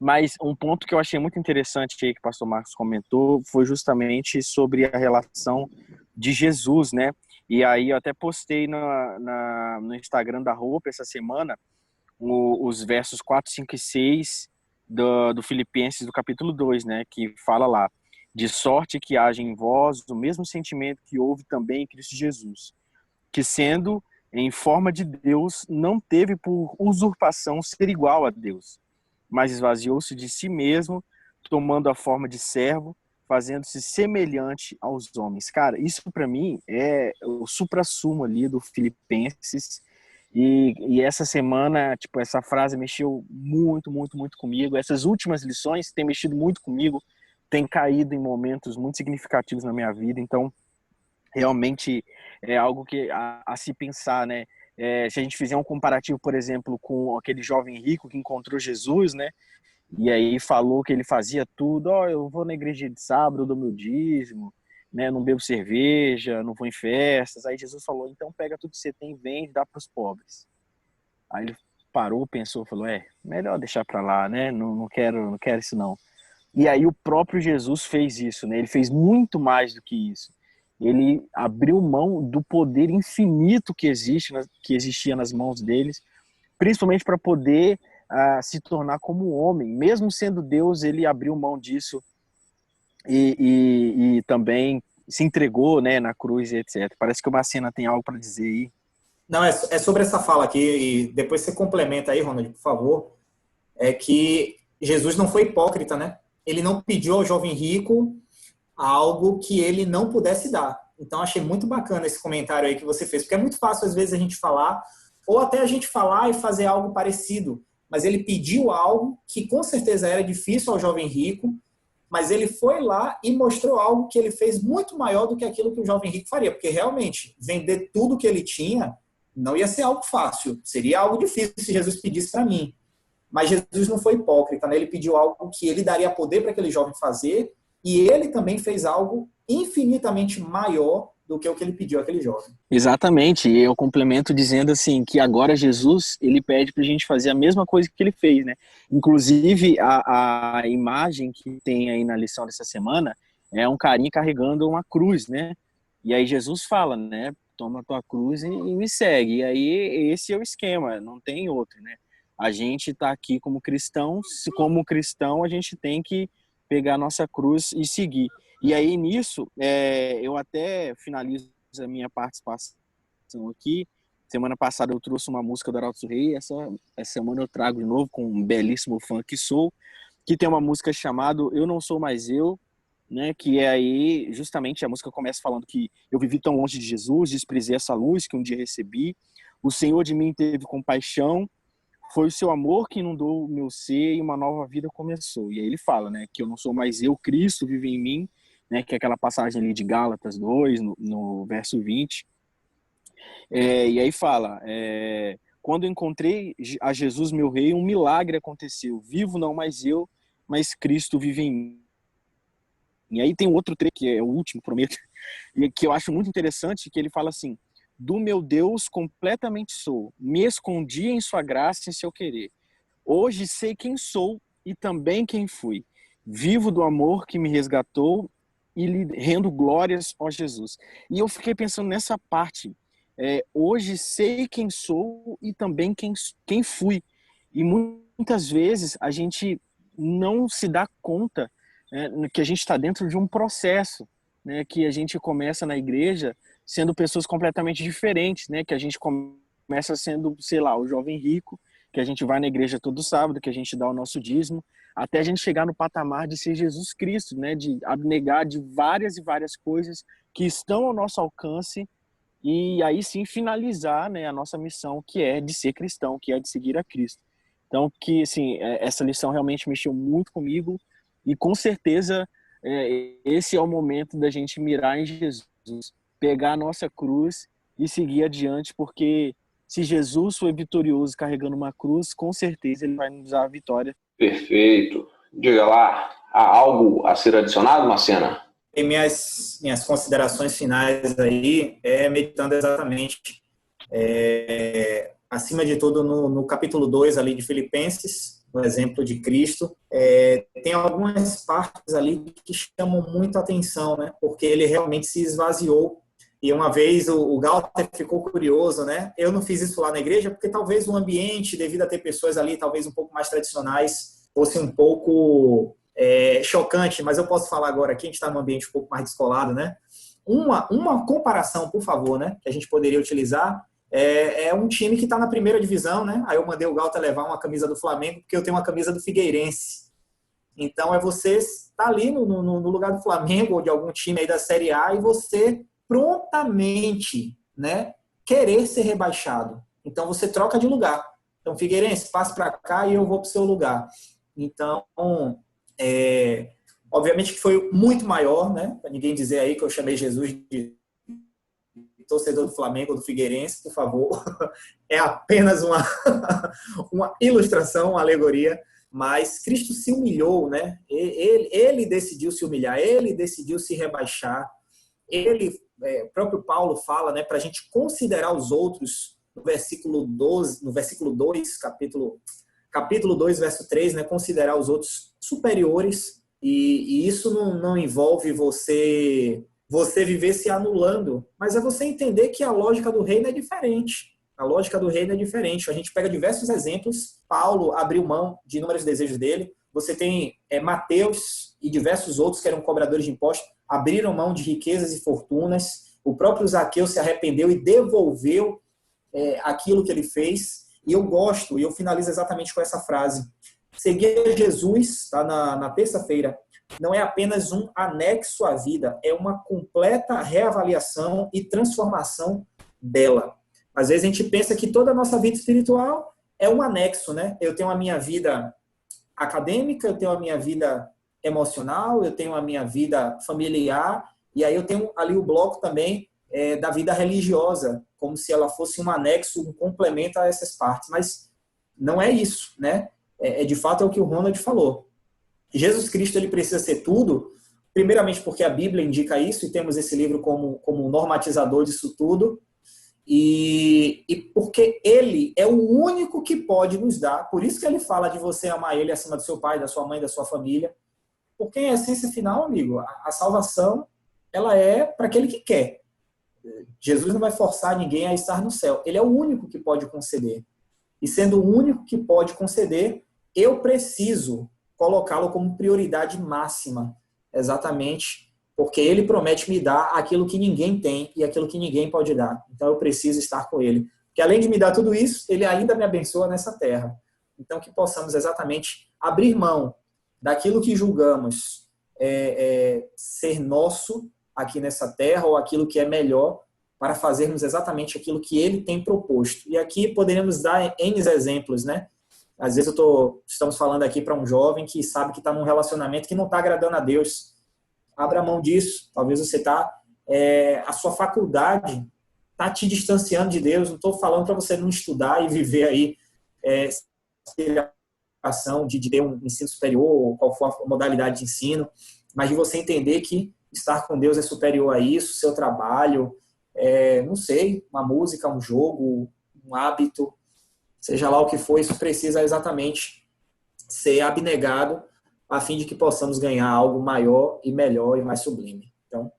Mas um ponto que eu achei muito interessante aí que o pastor Marcos comentou foi justamente sobre a relação de Jesus, né? E aí eu até postei no Instagram da Roupa essa semana os versos 4, 5 e 6 do Filipenses do capítulo 2, né? Que fala lá, de sorte que haja em vós o mesmo sentimento que houve também em Cristo Jesus, que sendo em forma de Deus, não teve por usurpação ser igual a Deus, mas esvaziou-se de si mesmo, tomando a forma de servo, fazendo-se semelhante aos homens. Cara, isso para mim é o suprassumo ali do Filipenses. E essa semana, tipo, essa frase mexeu muito, muito, muito comigo. Essas últimas lições têm mexido muito comigo, têm caído em momentos muito significativos na minha vida. Então, realmente é algo que a se pensar, né? Se a gente fizer um comparativo, por exemplo, com aquele jovem rico que encontrou Jesus, né? E aí falou que ele fazia tudo, eu vou na igreja de sábado, eu dou meu dízimo, né? Não bebo cerveja, não vou em festas. Aí Jesus falou, então pega tudo que você tem, vende e dá para os pobres. Aí ele parou, pensou, falou, melhor deixar para lá, né? Não quero isso não. E aí o próprio Jesus fez isso, né? Ele fez muito mais do que isso. Ele abriu mão do poder infinito que existia nas mãos deles, principalmente para poder se tornar como um homem. Mesmo sendo Deus, ele abriu mão disso e também se entregou, né, na cruz e etc. Parece que o Macena tem algo para dizer aí. Não, é sobre essa fala aqui, e depois você complementa aí, Ronald, por favor, é que Jesus não foi hipócrita, né? Ele não pediu ao jovem rico algo que ele não pudesse dar. Então, achei muito bacana esse comentário aí que você fez, porque é muito fácil, às vezes, a gente falar, ou até a gente falar e fazer algo parecido, mas ele pediu algo que, com certeza, era difícil ao jovem rico, mas ele foi lá e mostrou algo que ele fez muito maior do que aquilo que o jovem rico faria, porque, realmente, vender tudo que ele tinha não ia ser algo fácil, seria algo difícil se Jesus pedisse para mim. Mas Jesus não foi hipócrita, né? Ele pediu algo que ele daria poder para aquele jovem fazer, e ele também fez algo infinitamente maior do que o que ele pediu àquele jovem. Exatamente, e eu complemento dizendo assim, que agora Jesus, ele pede para a gente fazer a mesma coisa que ele fez, né? Inclusive, a imagem que tem aí na lição dessa semana é um carinha carregando uma cruz, né? E aí Jesus fala, né? Toma a tua cruz e me segue. E aí esse é o esquema, não tem outro, né? A gente está aqui como cristãos, como cristão a gente tem que pegar a nossa cruz e seguir. E aí nisso, eu até finalizo a minha participação aqui. Semana passada eu trouxe uma música do Arauto Rei, essa semana eu trago de novo com um belíssimo funk soul, que tem uma música chamada Eu Não Sou Mais Eu, né, que é aí, justamente, a música começa falando que eu vivi tão longe de Jesus, desprezei essa luz que um dia recebi, o Senhor de mim teve compaixão, foi o seu amor que inundou o meu ser e uma nova vida começou. E aí ele fala, né, que eu não sou mais eu, Cristo vive em mim, né, que é aquela passagem ali de Gálatas 2, no verso 20. E aí fala, quando encontrei a Jesus, meu rei, um milagre aconteceu. Vivo não mais eu, mas Cristo vive em mim. E aí tem outro trecho, que é o último, prometo, e que eu acho muito interessante, que ele fala assim, do meu Deus completamente sou, me escondi em sua graça e em seu querer. Hoje sei quem sou e também quem fui. Vivo do amor que me resgatou e lhe rendo glórias, ó Jesus. E eu fiquei pensando nessa parte. Hoje sei quem sou e também quem fui. E muitas vezes a gente não se dá conta, né, que a gente está dentro de um processo, né, que a gente começa na igreja sendo pessoas completamente diferentes, né, que a gente começa sendo, sei lá, o jovem rico, que a gente vai na igreja todo sábado, que a gente dá o nosso dízimo, até a gente chegar no patamar de ser Jesus Cristo, né, de abnegar de várias e várias coisas que estão ao nosso alcance e aí sim finalizar, né, a nossa missão, que é de ser cristão, que é de seguir a Cristo. Então, que assim, essa lição realmente mexeu muito comigo e com certeza esse é o momento da gente mirar em Jesus, pegar a nossa cruz e seguir adiante, porque se Jesus foi vitorioso carregando uma cruz, com certeza ele vai nos dar a vitória. Perfeito. Diga lá, há algo a ser adicionado, Macena? E minhas considerações finais aí meditando exatamente, acima de tudo, no capítulo 2 ali de Filipenses, no exemplo de Cristo, tem algumas partes ali que chamam muito a atenção, né? Porque ele realmente se esvaziou. E uma vez o Galter ficou curioso, né? Eu não fiz isso lá na igreja porque talvez o ambiente, devido a ter pessoas ali talvez um pouco mais tradicionais, fosse um pouco chocante, mas eu posso falar agora aqui, a gente está num ambiente um pouco mais descolado, né? Uma comparação, por favor, né? Que a gente poderia utilizar é um time que está na primeira divisão, né? Aí eu mandei o Galter levar uma camisa do Flamengo porque eu tenho uma camisa do Figueirense. Então, é você estar ali no lugar do Flamengo ou de algum time aí da Série A e você prontamente, né, querer ser rebaixado. Então, você troca de lugar. Então, Figueirense, passa para cá e eu vou para o seu lugar. Então, obviamente que foi muito maior, né? Para ninguém dizer aí que eu chamei Jesus de torcedor do Flamengo ou do Figueirense, por favor. É apenas uma ilustração, uma alegoria. Mas Cristo se humilhou, né? Ele decidiu se humilhar, ele decidiu se rebaixar. O próprio Paulo fala, né, para a gente considerar os outros, no versículo 2, capítulo 2, verso 3, né, considerar os outros superiores, e isso não envolve você viver se anulando, mas é você entender que a lógica do reino é diferente. A lógica do reino é diferente. A gente pega diversos exemplos. Paulo abriu mão de inúmeros desejos dele. Você tem Mateus e diversos outros que eram cobradores de impostos, abriram mão de riquezas e fortunas. O próprio Zaqueu se arrependeu e devolveu aquilo que ele fez. E eu gosto, e eu finalizo exatamente com essa frase. Seguir Jesus, tá, na terça-feira, não é apenas um anexo à vida, é uma completa reavaliação e transformação dela. Às vezes a gente pensa que toda a nossa vida espiritual é um anexo, né? Eu tenho a minha vida acadêmica, eu tenho a minha vida emocional, eu tenho a minha vida familiar, e aí eu tenho ali o bloco também da vida religiosa, como se ela fosse um anexo, um complemento a essas partes. Mas não é isso, né? De fato é o que o Ronald falou. Jesus Cristo ele precisa ser tudo, primeiramente porque a Bíblia indica isso, e temos esse livro como normatizador disso tudo, e porque ele é o único que pode nos dar, por isso que ele fala de você amar ele acima do seu pai, da sua mãe, da sua família, porque em essência final, amigo, a salvação ela é para aquele que quer. Jesus não vai forçar ninguém a estar no céu, ele é o único que pode conceder, e sendo o único que pode conceder, eu preciso colocá-lo como prioridade máxima, exatamente porque ele promete me dar aquilo que ninguém tem e aquilo que ninguém pode dar. Então eu preciso estar com ele. Porque além de me dar tudo isso, ele ainda me abençoa nessa terra. Então que possamos exatamente abrir mão daquilo que julgamos ser nosso aqui nessa terra ou aquilo que é melhor para fazermos exatamente aquilo que ele tem proposto. E aqui poderíamos dar N exemplos, né? Às vezes estamos falando aqui para um jovem que sabe que está num relacionamento que não está agradando a Deus. Abra mão disso. Talvez você a sua faculdade está te distanciando de Deus. Não estou falando para você não estudar e viver aí de ter um ensino superior, ou qual for a modalidade de ensino, mas de você entender que estar com Deus é superior a isso, seu trabalho, não sei, uma música, um jogo, um hábito, seja lá o que for, isso precisa exatamente ser abnegado a fim de que possamos ganhar algo maior e melhor e mais sublime. Então,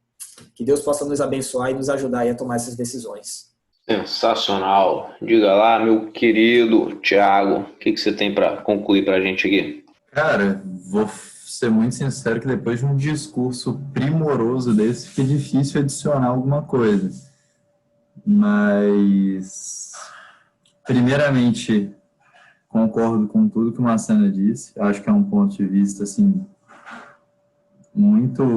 que Deus possa nos abençoar e nos ajudar aí a tomar essas decisões. Sensacional. Diga lá, meu querido Thiago, o que você tem para concluir para a gente aqui? Cara, vou ser muito sincero que depois de um discurso primoroso desse, fica difícil adicionar alguma coisa. Mas, primeiramente, concordo com tudo que o Massana disse. Acho que é um ponto de vista, assim, muito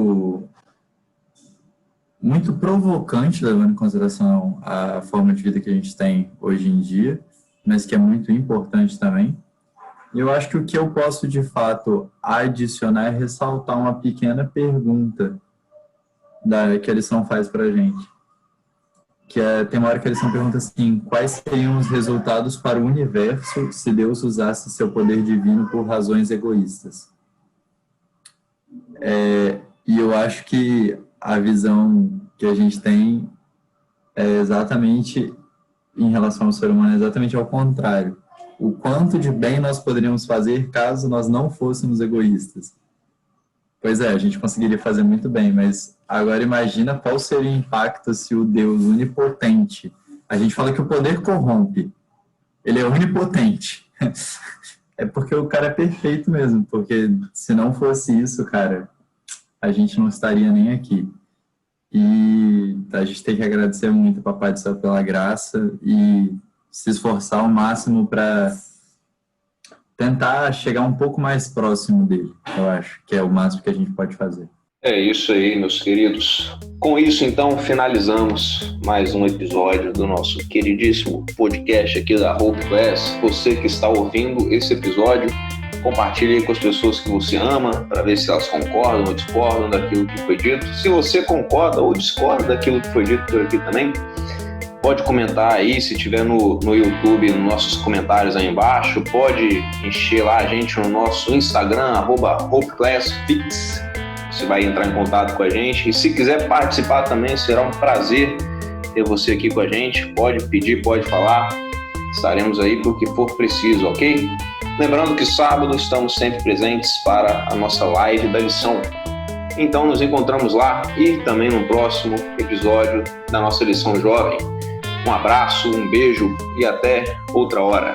provocante, levando em consideração a forma de vida que a gente tem hoje em dia, mas que é muito importante também. E eu acho que o que eu posso, de fato, adicionar é ressaltar uma pequena pergunta que a lição faz para a gente. Tem uma hora que a lição pergunta assim: quais seriam os resultados para o universo se Deus usasse seu poder divino por razões egoístas? E eu acho que a visão que a gente tem é exatamente, em relação ao ser humano, é exatamente ao contrário. O quanto de bem nós poderíamos fazer caso nós não fôssemos egoístas. Pois é, a gente conseguiria fazer muito bem, mas agora imagina qual seria o impacto se o Deus onipotente... A gente fala que o poder corrompe, ele é onipotente. É porque o cara é perfeito mesmo, porque se não fosse isso, cara, a gente não estaria nem aqui. E a gente tem que agradecer muito ao Papai do Céu pela graça e se esforçar ao máximo para tentar chegar um pouco mais próximo dele, eu acho, que é o máximo que a gente pode fazer. É isso aí, meus queridos. Com isso, então, finalizamos mais um episódio do nosso queridíssimo podcast aqui da Hope Class. Você que está ouvindo esse episódio, compartilhe com as pessoas que você ama, para ver se elas concordam ou discordam daquilo que foi dito. Se você concorda ou discorda daquilo que foi dito por aqui também, pode comentar aí, se tiver no YouTube, nos nossos comentários aí embaixo. Pode encher lá a gente no nosso Instagram, @HopeClassFix. Você vai entrar em contato com a gente. E se quiser participar também, será um prazer ter você aqui com a gente. Pode pedir, pode falar. Estaremos aí por que for preciso, ok? Lembrando que sábado estamos sempre presentes para a nossa live da lição. Então nos encontramos lá e também no próximo episódio da nossa lição jovem. Um abraço, um beijo e até outra hora.